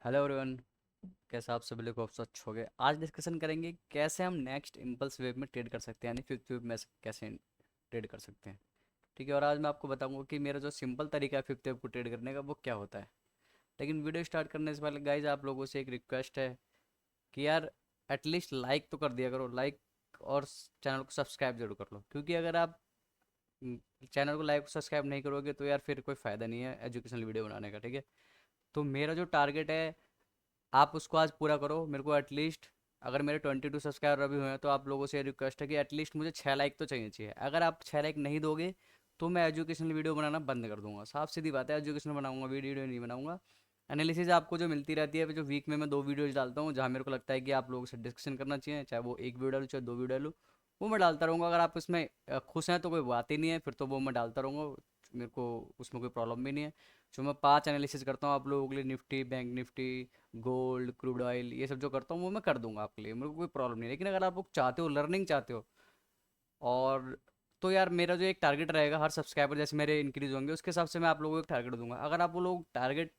Hello everyone. कैसे आप सभी लोग आप अच्छे हो गए। आज डिस्कशन करेंगे कैसे हम नेक्स्ट इम्पल्स वेव में ट्रेड कर सकते हैं, यानी फिफ्थ वेव में कैसे ट्रेड कर सकते हैं। ठीक है, और आज मैं आपको बताऊंगा कि मेरा जो सिंपल तरीका है फिफ्थ वेव को ट्रेड करने का वो क्या होता है। लेकिन वीडियो स्टार्ट करने से पहले गाइज आप लोगों से एक रिक्वेस्ट है कि यार एटलीस्ट लाइक तो कर दिया करो, लाइक, और चैनल को सब्सक्राइब जरूर कर लो, क्योंकि अगर आप चैनल को लाइक सब्सक्राइब नहीं करोगे तो यार फिर कोई फ़ायदा नहीं है एजुकेशनल वीडियो बनाने का। ठीक है, तो मेरा जो टारगेट है आप उसको आज पूरा करो। मेरे को एटलीस्ट, अगर मेरे 22 सब्सक्राइबर अभी हुए हैं तो आप लोगों से रिक्वेस्ट है कि एटलीस्ट मुझे 6 लाइक तो चाहिए। अगर आप 6 लाइक नहीं दोगे तो मैं एजुकेशनल वीडियो बनाना बंद कर दूंगा। साफ सीधी बात है, एजुकेशनल बनाऊंगा, वीडियो नहीं बनाऊंगा। एनालिसिस आपको जो मिलती रहती है, जो वीक में मैं 2 वीडियोज डालता हूँ जहाँ मेरे को लगता है कि आप लोगों से डिस्कशन करना चाहिए, चाहे वो एक वीडियो डालूँ चाहे 2 वीडियो डालूँ, वो मैं डालता रहूँगा। अगर आप इसमें खुश हैं तो कोई बात ही नहीं है, फिर तो वो मैं डालता रहूँगा, मेरे को उसमें कोई प्रॉब्लम भी नहीं है। जो मैं 5 एनालिसिस करता हूँ आप लोगों के लिए, Nifty, bank Nifty, gold, crude oil, ये सब जो करता हूँ वो मैं कर दूंगा आपके लिए, मेरे को कोई प्रॉब्लम नहीं है। लेकिन अगर आप लोग चाहते हो, लर्निंग चाहते हो, और तो यार मेरा जो एक टारगेट रहेगा, हर सब्सक्राइबर जैसे मेरे इंक्रीज होंगे उसके हिसाब से मैं आप लोगों को एक टारगेट दूंगा। अगर आप वो लोग टारगेट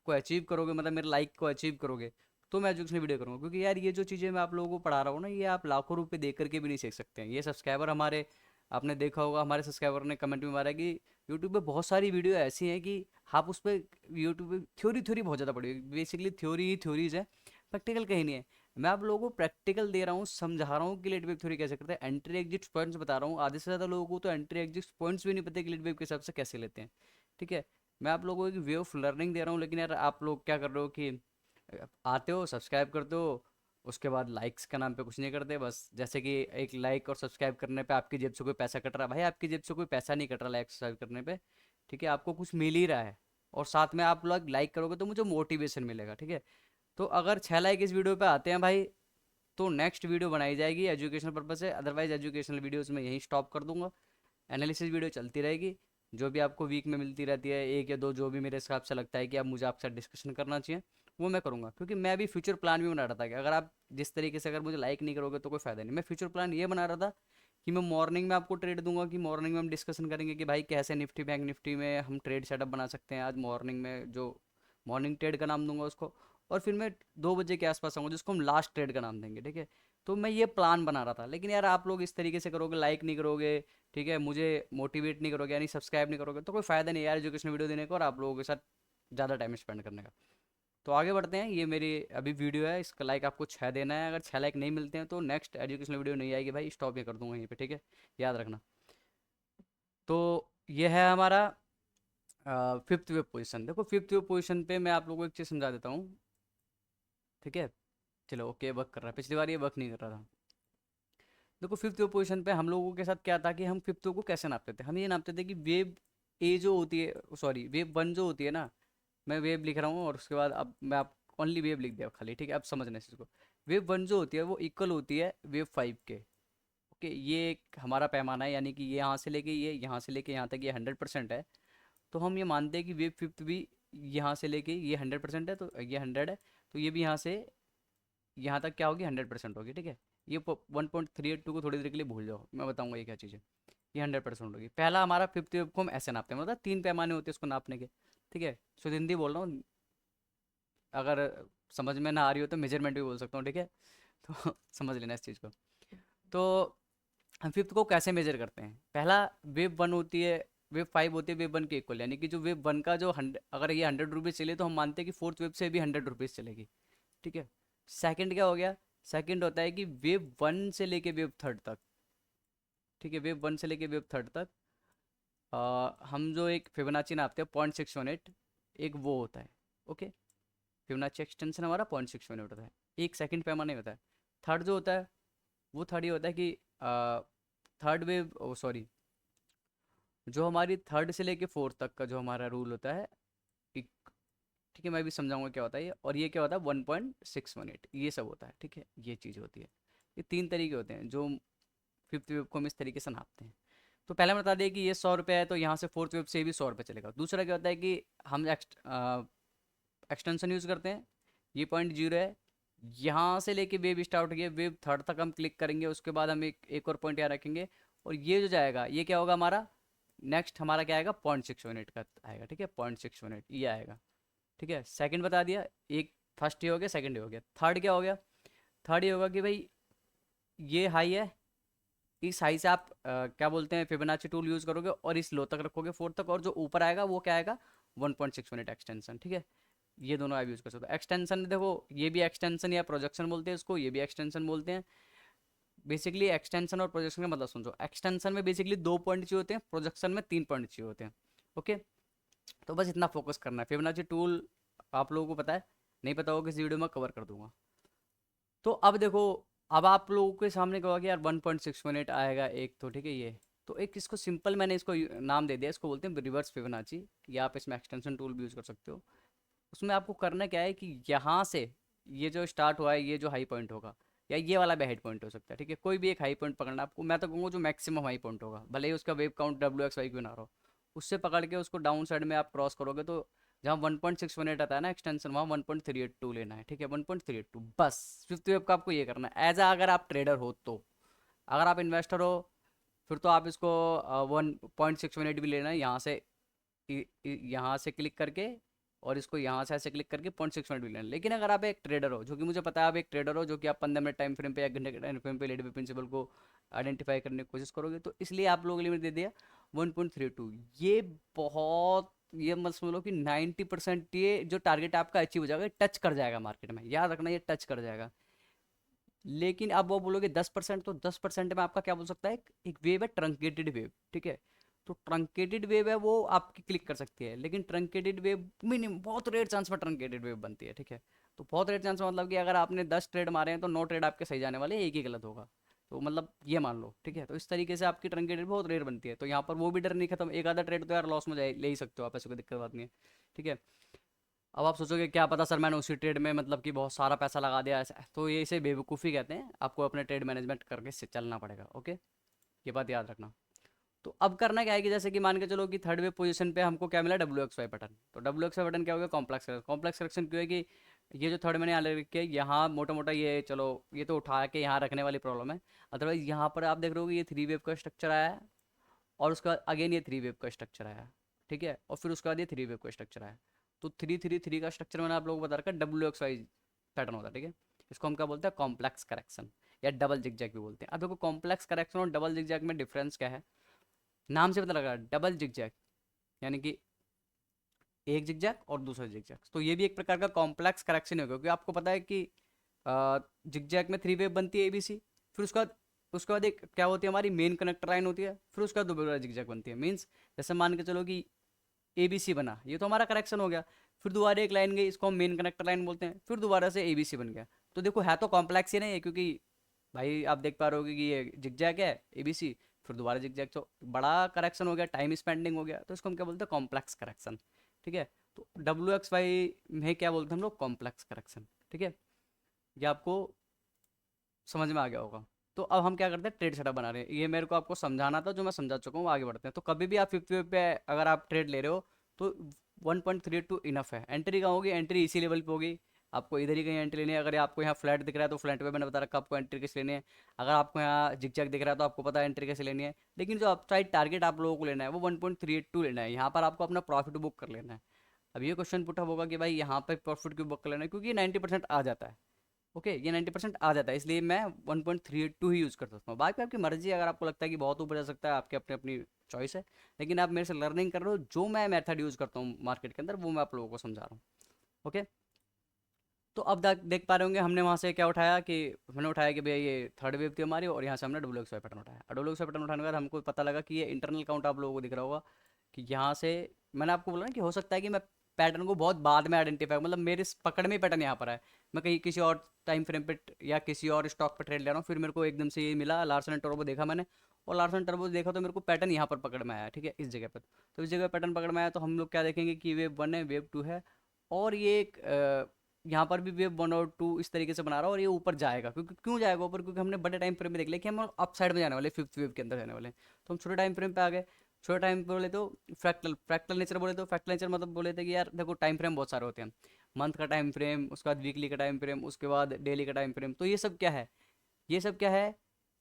को अचीव करोगे, मतलब मेरे लाइक को अचीव करोगे, तो मैं एजुकेशनल वीडियो करूँगा। क्योंकि यार ये जो चीज़ें मैं आप लोगों को पढ़ा रहा हूँ ना, ये आप लाखों रुपए दे करके भी नहीं सीख सकते हैं। ये सब्सक्राइबर हमारे, आपने देखा होगा हमारे सब्सक्राइबर ने कमेंट में मारा कि यूट्यूब पे बहुत सारी वीडियो ऐसी हैं कि आप उस पर, यूट्यूब पे थ्योरी थ्योरी बहुत ज़्यादा पड़ी, बेसिकली थ्योरी ही थ्योरीज है, प्रैक्टिकल कहीं नहीं है। मैं आप लोगों को प्रैक्टिकल दे रहा हूँ, समझा रहा हूँ कि लीड वेव थ्योरी कैसे करते हैं, एंट्री एग्जिट पॉइंट्स बता रहा हूँ। आधे से ज़्यादा लोगों को तो एंट्री एग्जिट पॉइंट्स भी नहीं पता कि लीड वेव के हिसाब से कैसे लेते हैं। ठीक है, मैं आप लोगों को एक वे ऑफ लर्निंग दे रहा हूँ। लेकिन यार आप लोग क्या कर रहे हो कि आते हो, सब्सक्राइब करते हो, उसके बाद लाइक्स के नाम पे कुछ नहीं करते। बस जैसे कि एक लाइक और सब्सक्राइब करने पे आपकी जेब से कोई पैसा कट रहा है, भाई आपकी जेब से कोई पैसा नहीं कट रहा लाइक सब्सक्राइब करने पे। ठीक है, आपको कुछ मिल ही रहा है, और साथ में आप लोग लाइक करोगे तो मुझे मोटिवेशन मिलेगा। ठीक है, तो अगर 6 लाइक इस वीडियो पे आते हैं भाई, तो नेक्स्ट वीडियो बनाई जाएगी एजुकेशनल पर्पज से, अदरवाइज एजुकेशनल वीडियोस में यहीं स्टॉप कर दूंगा। एनालिसिस वीडियो चलती रहेगी, जो भी आपको वीक में मिलती रहती है, एक या दो, जो भी मेरे हिसाब से लगता है कि अब मुझे आपके साथ डिस्कशन करना चाहिए, वो मैं करूँगा। क्योंकि मैं भी फ्यूचर प्लान भी बना रहा था कि अगर आप जिस तरीके से, अगर मुझे लाइक नहीं करोगे तो कोई फ़ायदा नहीं। मैं फ्यूचर प्लान ये बना रहा था कि मैं मॉर्निंग में आपको ट्रेड दूंगा, कि मॉर्निंग में हम डिस्कशन करेंगे कि भाई कैसे निफ्टी बैंक निफ्टी में हम ट्रेड सेटअप बना सकते हैं। आज मॉर्निंग में जो मॉर्निंग ट्रेड का नाम दूंगा उसको, और फिर मैं 2 बजे के आसपास आऊँगा जिसको हम लास्ट ट्रेड का नाम देंगे। ठीक है, तो मैं ये प्लान बना रहा था। लेकिन यार आप लोग इस तरीके से करोगे, लाइक नहीं करोगे, ठीक है, मुझे मोटिवेट नहीं करोगे, यानी सब्सक्राइब नहीं करोगे, तो कोई फ़ायदा नहीं यार एजुकेशनल वीडियो देने का और आप लोगों के साथ ज़्यादा टाइम स्पेंड करने का। तो आगे बढ़ते हैं। ये मेरी अभी वीडियो है, इसका लाइक आपको 6 देना है। अगर 6 लाइक नहीं मिलते हैं तो नेक्स्ट एजुकेशनल वीडियो नहीं आएगी भाई, स्टॉप ये कर दूंगा यहीं पे। ठीक है, याद रखना। तो ये है हमारा फिफ्थ वेव पोजीशन। देखो फिफ्थ वेव पोजीशन पे मैं आप लोगों को एक चीज़ समझा देता हूँ। ठीक है, चलो ओके, वर्क कर रहा है, पिछली बार ये वर्क नहीं कर रहा था। देखो फिफ्थ वेव पोजीशन पे हम लोगों के साथ क्या था कि हम फिफ्थ वेव को कैसे नापते थे। हम ये नापते थे कि वेव ए जो होती है, सॉरी वेव वन जो होती है ना, मैं वेव लिख रहा हूँ और उसके बाद अब मैं आप ओनली वेव लिख दिया खाली। ठीक है, अब समझना इस चीज़ को। वेव वन जो होती है वो इक्वल होती है वेव फाइव के। ओके, ये एक हमारा पैमाना है, यानी कि ये यहाँ से लेके ये यहाँ से लेके यहाँ तक ये 100% है। तो हम ये मानते हैं कि वेव फिफ्थ भी यहाँ से लेके ये 100% है, तो ये 100 है, तो ये भी यहाँ से यहाँ तक क्या होगी, 100% होगी। ठीक है, ये 1.382 को थोड़ी देर के लिए भूल जाओ, मैं बताऊंगा ये क्या चीज़ है। ये 100% होगी। पहला हमारा फिफ्थ वेव को हम ऐसे नापते हैं, मतलब 3 पैमाने होते हैं उसको नापने के। ठीक है, शुद्ध हिंदी बोल रहा हूँ, अगर समझ में ना आ रही हो तो मेजरमेंट भी बोल सकता हूँ। ठीक है, तो समझ लेना इस चीज़ को। तो हम फिफ्थ को कैसे मेजर करते हैं। पहला, वेव वन होती है, वेव फाइव होती है वेव वन के इक्वल, यानी कि जो वेव वन का जो 100, अगर ये 100 रुपीज़ चले तो हम मानते हैं कि फोर्थ वेव से भी 100 रुपीज़ चलेगी। ठीक है, सेकंड क्या हो गया, सेकंड होता है कि वेव वन से लेके वेव थर्ड तक। ठीक है, वेव वन से लेके वेव थर्ड तक हम जो एक फिबोनाची नापते हैं 0.618, एक वो होता है। ओके, फिबोनाची एक्सटेंशन हमारा 0.618 होता है, एक सेकंड पैमाने होता है। थर्ड जो होता है वो थर्ड ये होता है कि थर्ड वेव, सॉरी, जो हमारी थर्ड से लेके फोर्थ तक का जो हमारा रूल होता है, एक, ठीक है, मैं भी समझाऊंगा क्या होता है ये। और ये क्या होता है 1.618, ये सब होता है। ठीक है, ये चीज़ होती है। ये 3 तरीके होते हैं जो फिफ्थ वेव को हम इस तरीके से नापते हैं। तो पहले मैं बता दिया कि ये 100 रुपये है, तो यहाँ से फोर्थ वेव से भी 100 रुपये चलेगा। दूसरा क्या होता है कि हम एक्सटेंशन यूज़ करते हैं, ये 0.0 है, यहाँ से लेके वेव स्टार्ट हो गया, वेव थर्ड तक हम क्लिक करेंगे, उसके बाद हम एक और पॉइंट यहाँ रखेंगे, और ये जो जाएगा ये क्या होगा हमारा, नेक्स्ट हमारा क्या आएगा, 0.618 का आएगा। ठीक है, 0.618 ये आएगा। ठीक है, सेकंड बता दिया, एक फर्स्ट ये हो गया, सेकंड ये हो गया, थर्ड क्या हो गया? थर्ड ये होगा कि भाई ये हाई है, इस हाई से आप क्या बोलते हैं फिबोनाची टूल यूज़ करोगे और इस लो तक रखोगे, फोर्थ तक, और जो ऊपर आएगा वो क्या आएगा? 1.6 मिनट एक्सटेंशन। ठीक है, ये दोनों आप यूज़ कर सकते हो। एक्सटेंशन देखो, ये भी एक्सटेंशन या प्रोजेक्शन बोलते हैं इसको, ये भी एक्सटेंशन बोलते हैं। बेसिकली एक्सटेंशन और प्रोजेक्शन का मतलब समझो, एक्सटेंशन में बेसिकली 2 पॉइंट चाहिए होते हैं, प्रोजेक्शन में 3 पॉइंट चाहिए होते हैं। ओके, तो बस इतना फोकस करना है। फिबोनाची टूल आप लोगों को पता है, नहीं पता होगा किसी वीडियो में कवर कर दूंगा। तो अब देखो, अब आप लोगों के सामने कहोगे कि यार 1.6 मिनट आएगा एक तो, ठीक है ये, तो एक इसको सिंपल मैंने इसको नाम दे दिया, इसको बोलते हैं रिवर्स फिबोनाची, या आप इसमें एक्सटेंशन टूल भी यूज़ कर सकते हो। उसमें आपको करना क्या है कि यहाँ से ये जो स्टार्ट हुआ है, ये जो हाई पॉइंट होगा, या ये वाला भी हाई पॉइंट हो सकता है, ठीक है, कोई भी एक हाई पॉइंट पकड़ना है आपको। मैं तो कहूँगा जो मैक्सिमम हाई पॉइंट होगा, भले ही उसका वेव काउंट WXY क्यों ना रहो, उससे पकड़ के उसको डाउन साइड में आप क्रॉस करोगे, तो जहाँ 1.6 मिनट आता है ना एक्सटेंशन, वहाँ 1.382 लेना है। ठीक है, 1.382 बस। फिफ्थ वेव का आपको ये करना है एज अगर आप ट्रेडर हो तो। अगर आप इन्वेस्टर हो फिर तो आप इसको 1.6 मिनट भी लेना है, यहाँ से यहाँ से क्लिक करके, और इसको यहाँ से ऐसे क्लिक करके 0.6 मिनट भी लेना। लेकिन अगर आप एक ट्रेडर हो, जो कि मुझे पता है आप एक ट्रेडर हो, जो कि आप 15 मिनट टाइम फ्रेम पे या घंटे के टाइम फ्रेम पे लेडी प्रिंसिपल को आइडेंटिफाई करने की कोशिश करोगे, तो इसलिए आप लोगों के लिए मैंने दे दिया 1.32। ये बहुत, ये मत समझ लो कि 90% ये जो टारगेट आपका अचीव हो जाएगा, टच कर जाएगा मार्केट में, याद रखना ये टच कर जाएगा। लेकिन अब वो बोलोगे 10%, तो 10% में आपका क्या बोल सकता है, एक वेव है ट्रंकेटेड वेव। ठीक है, तो ट्रंकेटेड वेव है वो आपकी क्लिक कर सकती है, लेकिन ट्रंकेटेड वेव मिनिमम बहुत रेयर चांस में ट्रंकेटेड वेव बनती है। ठीक है, तो बहुत रेयर चांस मतलब कि अगर आपने 10 ट्रेड मारे हैं तो 9 ट्रेड आपके सही जाने वाले हैं, एक ही गलत होगा। तो मतलब ये मान लो, ठीक है, तो इस तरीके से आपकी ट्रंकेटेड बहुत रेयर बनती है। तो यहाँ पर वो भी डर नहीं खत्म, एक आधा ट्रेड तो यार लॉस में ले ही सकते हो आप, ऐसे कोई दिक्कत बात नहीं है। ठीक है, अब आप सोचोगे क्या पता सर मैंने उसी ट्रेड में मतलब कि बहुत सारा पैसा लगा दिया ऐसा, तो ये इसे बेवकूफ़ी कहते हैं, आपको अपने ट्रेड मैनेजमेंट करके से चलना पड़ेगा। ओके, ये बात याद रखना। तो अब करना क्या है कि जैसे कि मान के चलो कि थर्ड वेव पोजीशन पे हमको क्या मिला, WXY पैटर्न। तो WXY पैटर्न क्या हो गया, कॉम्प्लेक्स करेक्शन। कॉम्प्लेक्स करेक्शन क्यों है कि ये जो थर्ड मैंने यहाँ लिख के यहाँ मोटा मोटा, ये चलो ये तो उठा के यहाँ रखने वाली प्रॉब्लम है। अदरवाइज यहाँ पर आप देख रहे हो कि ये 3 वेव का स्ट्रक्चर आया है, और उसके बाद अगेन ये 3 वेव का स्ट्रक्चर आया। ठीक है, और फिर उसके बाद ये 3 वेव का स्ट्रक्चर आया। तो 3 3 3 का स्ट्रक्चर मैंने आप लोगों को बता रखा है, WXY पैटर्न होता है। ठीक है, इसको हम क्या बोलते हैं, कॉम्प्लेक्स करेक्शन, या डबल जिगजैग भी बोलते हैं। अब देखो कॉम्प्लेक्स करेक्शन और डबल जिगजैग में डिफरेंस क्या है, नाम से पता लगा, डबल जिगजैग यानी कि एक जिगजैग और दूसरा जिगजैग, तो ये भी एक प्रकार का कॉम्प्लेक्स करेक्शन है, क्योंकि आपको पता है कि जिगजैग में 3 वेव बनती है ABC, फिर उसके बाद एक क्या होती है, हमारी मेन कनेक्टर लाइन होती है, फिर उसके बाद दोबारा जिगजैग बनती है। मीन्स जैसे मान के चलो कि ABC बना, ये तो हमारा करेक्शन हो गया, फिर दोबारा एक लाइन गई, इसको हम मेन कनेक्टर लाइन बोलते हैं, फिर दोबारा से ABC बन गया। तो देखो है तो कॉम्प्लेक्स ही नहीं है, क्योंकि भाई आप देख पा रहे होगे कि ये जिगजैग है ABC, फिर दोबारा जिगजैग, तो बड़ा करेक्शन हो गया, टाइम स्पेंडिंग हो गया, तो इसको हम क्या बोलते हैं, कॉम्प्लेक्स करेक्शन। ठीक है, तो WXY में क्या बोलते हैं हम लोग, कॉम्प्लेक्स करेक्शन। ठीक है, ये आपको समझ में आ गया होगा। तो अब हम क्या करते हैं, ट्रेड सेटअप बना रहे हैं, ये मेरे को आपको समझाना था, जो मैं समझा चुका हूँ, आगे बढ़ते हैं। तो कभी भी आप फिफ्थ वेव पे अगर आप ट्रेड ले रहे हो, तो 1.32 इनफ है। एंट्री कहाँ होगी, एंट्री इसी लेवल पे होगी, आपको इधर ही कहीं एंट्री लेनी है। अगर आपको यहाँ फ्लैट दिख रहा है तो फ्लैट पे मैंने बता रखा आपको एंट्री कैसे लेनी है। अगर आपको यहाँ जिगजैग दिख रहा है तो आपको पता है एंट्री कैसे लेनी है। लेकिन जो अपसाइड टारगेट आप लोगों को लेना है वो 1.382 लेना है, यहाँ पर आपको अपना प्रॉफिट बुक कर लेना है। अब ये क्वेश्चन पुटअप होगा कि भाई यहाँ पे प्रॉफिट क्यों बुक कर लेना है, क्योंकि 90% आ जाता है। ओके, ये 90% आ जाता है, इसलिए मैं 1.382 ही यूज़ कर सकता हूँ। बाकी आपकी मर्जी है, अगर आपको लगता है कि बहुत ऊपर जा सकता है, आपके अपने अपनी चॉइस है। लेकिन आप मेरे से लर्निंग कर रहे हो, जो मैं मेथड यूज़ करता हूँ मार्केट के अंदर, वो मैं आप लोगों को समझा रहा हूँ। ओके, तो अब देख पा रहे होंगे हमने वहाँ से क्या उठाया, कि हमने उठाया कि भैया ये थर्ड वेव थी हमारी, और यहाँ से हमने WXY पैटर्न उठाया। और WXY पैटर्न उठाने के बाद हमको पता लगा कि ये इंटरनल काउंट आप लोगों को दिख रहा होगा, कि यहाँ से मैंने आपको बोला ना कि हो सकता है कि मैं पैटर्न को बहुत बाद में आइडेंटिफाई, मतलब मेरे पकड़ में ही पैटर्न यहाँ पर है, मैं कहीं किसी और टाइम फ्रेम पे या किसी और स्टॉक पे ट्रेड ले रहा हूँ, फिर मेरे को एकदम से ये मिला, लार्सन एंड टर्बो देखा मैंने, और लार्सन टर्बो देखा तो मेरे को पैटर्न यहाँ पर पकड़ में आया। ठीक है, इस जगह पर, तो इस जगह पैटर्न पकड़ में आया, तो हम लोग क्या देखेंगे कि वेव 1 है, वेव 2 है, और ये एक यहाँ पर भी वेव 1 और 2 इस तरीके से बना रहा है, और ये ऊपर जाएगा। क्योंकि क्यों जाएगा ऊपर, क्योंकि हमने बड़े टाइम फ्रेम में देख लिया कि हम अप साइड में जाने वाले, फिफ्थ वेव के अंदर जाने वाले हैं। तो हम छोटे टाइम फ्रेम पे आ गए। छोटे टाइम पे बोले तो फ्रैक्टल नेचर बोले, तो फ्रैक्टल नेचर मतलब बोले थे कि यार देखो टाइम फ्रेम बहुत सारे होते हैं, मंथ का टाइम फ्रेम, उसके बाद वीकली का टाइम फ्रेम, उसके बाद डेली का टाइम फ्रेम। तो ये सब क्या है, ये सब क्या है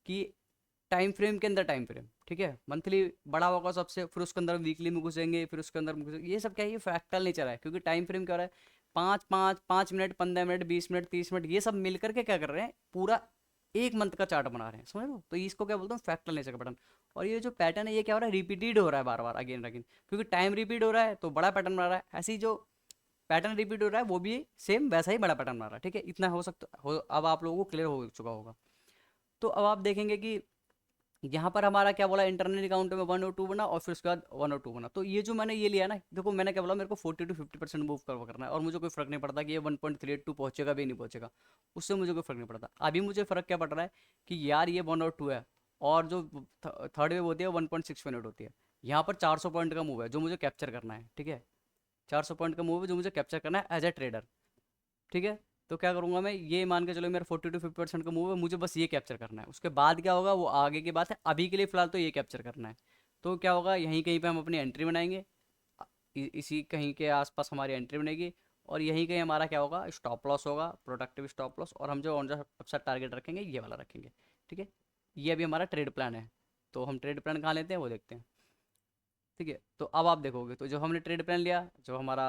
कि टाइम फ्रेम के अंदर टाइम फ्रेम। ठीक ठीक है, मंथली बड़ा होगा सबसे, फिर उसके अंदर वीकली में घुसेंगे, फिर उसके अंदर घुसेंगे। ये सब क्या है, ये फ्रैक्टल नेचर है, क्योंकि टाइम फ्रेम क्या हो रहा है, 5 5 5 मिनट, 15 मिनट, 20 मिनट, 30 मिनट, ये सब मिल करके क्या कर रहे हैं, पूरा एक मंथ का चार्ट बना रहे हैं, समझ लो। तो इसको क्या बोलते हैं, फ्रैक्टल नेचर का पैटर्न। और ये जो पैटर्न है ये क्या हो रहा है, रिपीटेड हो रहा है बार बार, अगेन अगेन, क्योंकि टाइम रिपीट हो रहा है तो बड़ा पैटर्न बना रहा है। ऐसी जो पैटर्न रिपीट हो रहा है वो भी सेम वैसा ही बड़ा पैटर्न बना रहा है, ठीक है। इतना हो सकता हो, अब आप लोगों को क्लियर हो चुका होगा। तो अब आप देखेंगे कि यहाँ पर हमारा क्या बोला, इंटरनल अकाउंट में 1 और 2 बना, और फिर उसके बाद 1 और 2 बना। तो ये जो मैंने ये लिया ना, देखो मैंने क्या बोला, मेरे को 40 to 50% मूव करना है, और मुझे कोई फर्क नहीं पड़ता कि ये 1.38 पहुंचेगा भी नहीं पहुंचेगा, उससे मुझे कोई फर्क नहीं पड़ता। अभी मुझे फर्क क्या पड़ रहा है कि यार ये 1 और 2 है, और जो थर्ड वेव होती है 1.6 मिनट होती है। यहाँ पर 400 पॉइंट का मूव है जो मुझे कैप्चर करना है, ठीक है। 400 पॉइंट का मूव है जो मुझे कैप्चर करना है एज ए ट्रेडर, ठीक है। तो क्या करूंगा मैं, ये मान के चलो मेरा 40 to 50% का मूव है, मुझे बस ये कैप्चर करना है। उसके बाद क्या होगा वो आगे की बात है, अभी के लिए फिलहाल तो ये कैप्चर करना है। तो क्या होगा, यहीं कहीं पे हम अपनी एंट्री बनाएंगे, इसी कहीं के आसपास हमारी एंट्री बनेगी, और यहीं कहीं हमारा क्या होगा, स्टॉप लॉस होगा, प्रोडक्टिव स्टॉप लॉस, और हम जो ऑन द अपसाइड टारगेट रखेंगे ये वाला रखेंगे, ठीक है। ये अभी हमारा ट्रेड प्लान है। तो हम ट्रेड प्लान कहाँ लेते हैं वो देखते हैं, ठीक है। तो अब आप देखोगे, तो जो हमने ट्रेड प्लान लिया, जो हमारा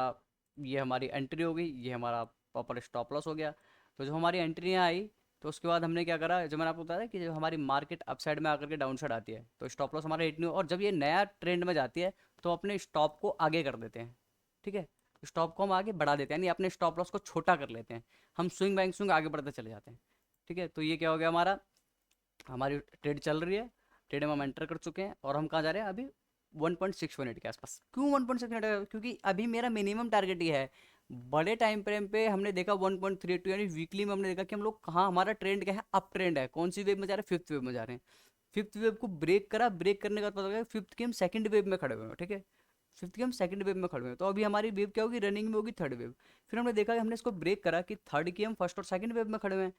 ये हमारी एंट्री हो गई, ये हमारा प्रॉपर स्टॉप लॉस हो गया। तो जो हमारी एंट्री यहाँ आई, तो उसके बाद हमने क्या करा, जो मैंने आपको बताया कि जब हमारी मार्केट अपसाइड में आकर के डाउन साइड आती है तो स्टॉप लॉस हमारा हिट नहीं हो, और जब ये नया ट्रेंड में जाती है तो अपने स्टॉप को आगे कर देते हैं, ठीक है। स्टॉप को हम आगे बढ़ा देते हैं, यानी अपने स्टॉप लॉस को छोटा कर लेते हैं, हम स्विंग बाइंग स्विंग आगे बढ़ते चले जाते हैं, ठीक है। तो ये क्या हो गया हमारा, हमारी ट्रेड चल रही है, ट्रेड में हम एंटर कर चुके हैं, और हम कहाँ जा रहे हैं अभी, 1.6 मिनट के आसपास। क्यों 1.6 मिनट, क्योंकि अभी मेरा मिनिमम टारगेट ये है। बड़े टाइम फ्रेम पे हमने देखा 1.32, यानी वीकली में हमने देखा कि हम लोग कहाँ, हमारा ट्रेंड क्या है, अप ट्रेंड है। कौन सी वेव में जा रहे हैं, फिफ्थ वेव में जा रहे हैं। फिफ्थ वेव को ब्रेक करा, ब्रेक करने के बाद पता लगा फिफ्थ की हम सेकंड वेव में खड़े हुए हैं, ठीक है। फिफ्थ की हम सेकंड वेव में खड़े हुए हैं, तो अभी हमारी वेव क्या होगी, रनिंग में होगी थर्ड वेव। फिर हमने देखा कि हमने इसको ब्रेक करा कि थर्ड की हम फर्स्ट और सेकंड वेव में खड़े हुए हैं।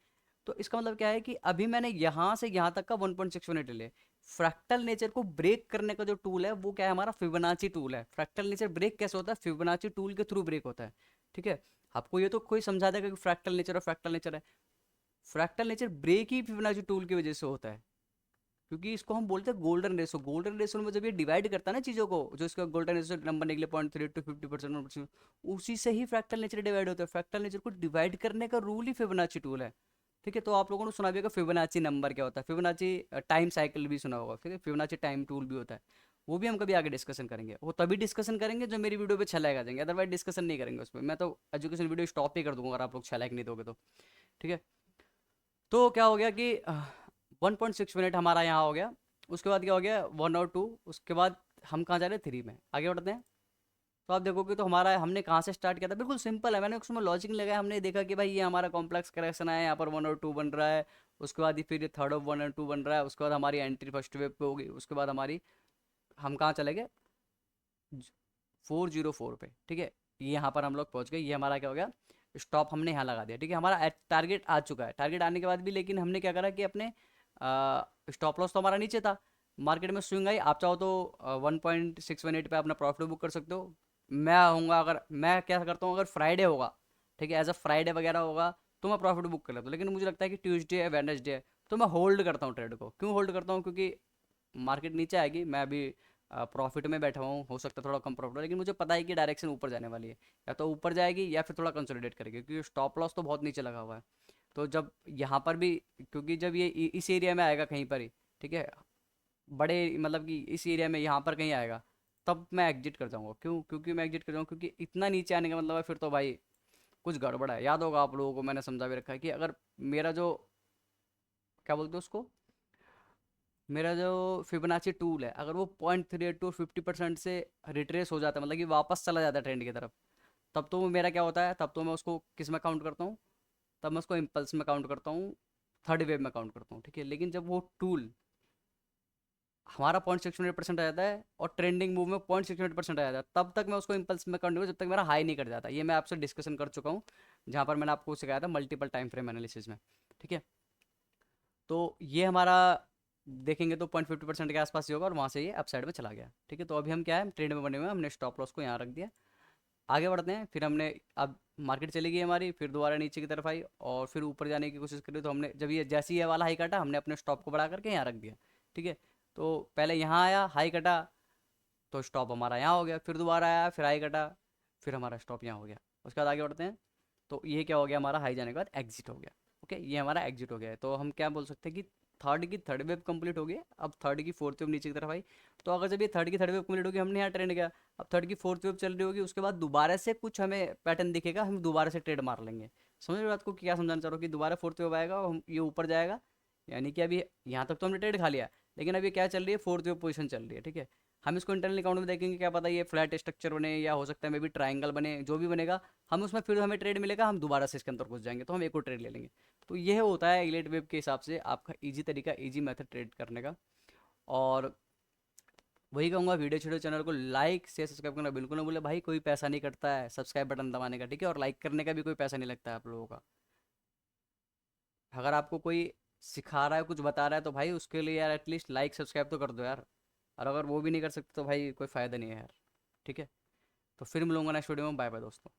तो इसका मतलब क्या है कि अभी मैंने यहाँ से यहाँ तक का 1.6 मिनट ले। फ्रैक्टल नेचर को ब्रेक करने का जो टूल है वो क्या है, हमारा फिबोनाची टूल है। फ्रैक्टल नेचर ब्रेक कैसे होता है, फिबोनाची टूल के थ्रू ब्रेक होता है, ठीक है। आपको ये तो कोई समझा देगा कि फ्रैक्टल नेचर और फ्रैक्टल नेचर है। फ्रैक्टल नेचर ब्रेक ही फिबोनाची टूल की वजह से होता है, क्योंकि इसको हम बोलते हैं गोल्डन रेशो। गोल्डन रेशो में जब ये डिवाइड करता है ना चीज़ों को, जो इसका गोल्डन रेशो नंबर निकले 0.38 to 50%, उसी से ही फ्रैक्टल नेचर डिवाइड होता है। फ्रैक्टल नेचर को डिवाइड करने का रूल ही फिबोनाची टूल है, ठीक है। तो आप लोगों ने सुना भी होगा फिबोनाची नंबर क्या होता है, फिबोनाची टाइम साइकिल भी सुना होगा, ठीक है। फिबोनाची टाइम टूल भी होता है, वो भी हम कभी आगे डिस्कशन करेंगे। वो तभी डिस्कशन करेंगे जो मेरी वीडियो पे 6 लाइक आ जाएंगे, अदरवाइज डिस्कशन नहीं करेंगे उस पर। मैं तो एजुकेशन वीडियो स्टॉप ही कर दूंगा अगर आप लोग 6 लाइक नहीं दोगे तो, ठीक है। तो क्या हो गया कि 1.6 मिनट हमारा यहाँ हो गया। उसके बाद क्या हो गया, 1 और 2। उसके बाद हम कहाँ जा रहे हैं, 3 में आगे बढ़ते हैं। तो आप देखोगे तो हमारा, हमने कहाँ से स्टार्ट किया था, बिल्कुल सिंपल है। मैंने उसमें लॉजिक नहीं लगाया, हमने देखा कि भाई ये हमारा कॉम्प्लेक्स करेक्शन है, यहाँ पर 1 और 2 बन रहा है। उसके बाद ही फिर ये थर्ड ऑफ 1 और 2 बन रहा है। उसके बाद हमारी एंट्री फर्स्ट वेव पे होगी। उसके बाद हमारी, हम कहाँ चले गए, 404 पे, ठीक है। ये यहाँ पर हम लोग पहुँच गए। ये हमारा क्या हो गया, स्टॉप हमने यहाँ लगा दिया, ठीक है। हमारा टारगेट आ चुका है। टारगेट आने के बाद भी लेकिन हमने क्या करा कि अपने स्टॉप लॉस तो हमारा नीचे था, मार्केट में स्विंग आई। आप चाहो तो 1.618 पे अपना प्रॉफिट बुक कर सकते हो। मैं आऊँगा, अगर मैं क्या करता हूँ, अगर फ्राइडे होगा, ठीक है, एज अ फ्राइडे वगैरह होगा तो मैं प्रॉफिट बुक कर लेता हूँ। लेकिन मुझे लगता है कि ट्यूसडे है, वेडनेसडे है, तो मैं होल्ड करता हूँ ट्रेड को। क्यों होल्ड करता हूँ, क्योंकि मार्केट नीचे आएगी, मैं अभी प्रॉफिट में बैठा हूँ, हो सकता है थोड़ा कम प्रॉफिट हो, लेकिन मुझे पता है कि डायरेक्शन ऊपर जाने वाली है। या तो ऊपर जाएगी या फिर थोड़ा कंसोलिडेट करेगी, क्योंकि स्टॉप लॉस तो बहुत नीचे लगा हुआ है। तो जब यहाँ पर भी, क्योंकि जब ये इस एरिया में आएगा कहीं पर ही, ठीक है, बड़े मतलब कि इस एरिया में यहाँ पर कहीं आएगा, तब मैं एग्जिट कर जाऊँगा। क्यों, क्योंकि मैं एग्जिट कर जाऊँ, क्योंकि इतना नीचे आने का मतलब है फिर तो भाई कुछ गड़बड़ है। याद होगा आप लोगों को, मैंने समझा भी रखा है कि अगर मेरा जो, क्या बोलते हैं उसको, मेरा जो फिबोनाची टूल है, अगर वो 0.38 to 50% से रिट्रेस हो जाता है, मतलब कि वापस चला जाता है ट्रेंड की तरफ, तब तो मेरा क्या होता है, तब तो मैं उसको किस में काउंट करता हूँ, तब मैं उसको इम्पल्स में काउंट करता हूँ, थर्ड वेव में काउंट करता हूँ, ठीक है। लेकिन जब वो टूल हमारा 0.68% आ जाता है और ट्रेंडिंग मूव में 0.68% आ जाता है, तब तक मैं उसको इम्पल्स में काउंट करूँ, जब तक मेरा हाई नहीं कट जाता। ये मैं आपसे डिस्कशन कर चुका हूँ, जहाँ पर मैंने आपको सिखाया था मल्टीपल टाइम फ्रेम एनालिसिस में, ठीक है। तो ये हमारा देखेंगे तो 0.50% के आसपास ही होगा, और वहाँ से ये अप साइड में चला गया, ठीक है। तो अभी हम क्या है, ट्रेड में बने हुए हैं, हमने स्टॉप लॉस को यहाँ रख दिया। आगे बढ़ते हैं। फिर हमने, अब मार्केट चली गई हमारी, फिर दोबारा नीचे की तरफ आई और फिर ऊपर जाने की कोशिश करी। तो हमने जब ये जैसे ही ये वाला हाई काटा, हमने अपने स्टॉप को बढ़ा करके यहाँ रख दिया, ठीक है। तो पहले यहाँ आया, हाई कटा, तो स्टॉप हमारा यहाँ हो गया, फिर दोबारा आया, फिर हाई कटा, फिर हमारा स्टॉप यहाँ हो गया। उसके बाद आगे बढ़ते हैं। तो ये क्या हो गया, हमारा हाई जाने के बाद एग्जिट हो गया। ओके, ये हमारा एग्जिट हो गया है। तो हम क्या बोल सकते हैं कि थर्ड की थर्ड वेव कंप्लीट हो गई। अब थर्ड की फोर्थ वेव नीचे की तरफ आई। तो अगर जब ये थर्ड की थर्ड वेव कंप्लीट होगी, हमने यहाँ ट्रेंड किया, अब थर्ड की फोर्थ वेव चल रही होगी, उसके बाद दोबारा से कुछ हमें पैटर्न दिखेगा, हम दोबारा से ट्रेड मार लेंगे। समझ रहे हो बात को, क्या समझाना चाह रहा हूँ कि दोबारा फोर्थ वेव आएगा और हम ये ऊपर जाएगा, यानी कि अभी यहाँ तक तो हमने ट्रेड खा लिया, लेकिन अभी क्या चल रही है, फोर्थ वेव पोजीशन चल रही है। ठीक है, हम इसको इंटरनल अकाउंट में देखेंगे, क्या पता ये फ्लैट स्ट्रक्चर बने, या हो सकता है मे भी ट्राइंगल बने, जो भी बनेगा हम उसमें फिर हमें ट्रेड मिलेगा, हम दोबारा से इसके अंदर घुस जाएंगे, तो हम एक और ट्रेड ले लेंगे। तो यह होता है इलेट वेब के हिसाब से आपका इजी तरीका, इजी मेथड ट्रेड करने का। और वही कहूँगा, वीडियो छेड़ो चैनल को लाइक शेयर सब्सक्राइब करना बिल्कुल ना भूले भाई, कोई पैसा नहीं कटता है सब्सक्राइब बटन दबाने का, ठीक है, और लाइक करने का भी कोई पैसा नहीं लगता है आप लोगों का। अगर आपको कोई सिखा रहा है, कुछ बता रहा है, तो भाई उसके लिए यार एटलीस्ट लाइक सब्सक्राइब तो कर दो यार। और अगर वो भी नहीं कर सकते तो भाई कोई फ़ायदा नहीं है यार। ठीक है, तो फिर मिलूंगा नेक्स्ट वीडियो में, बाय बाय दोस्तों।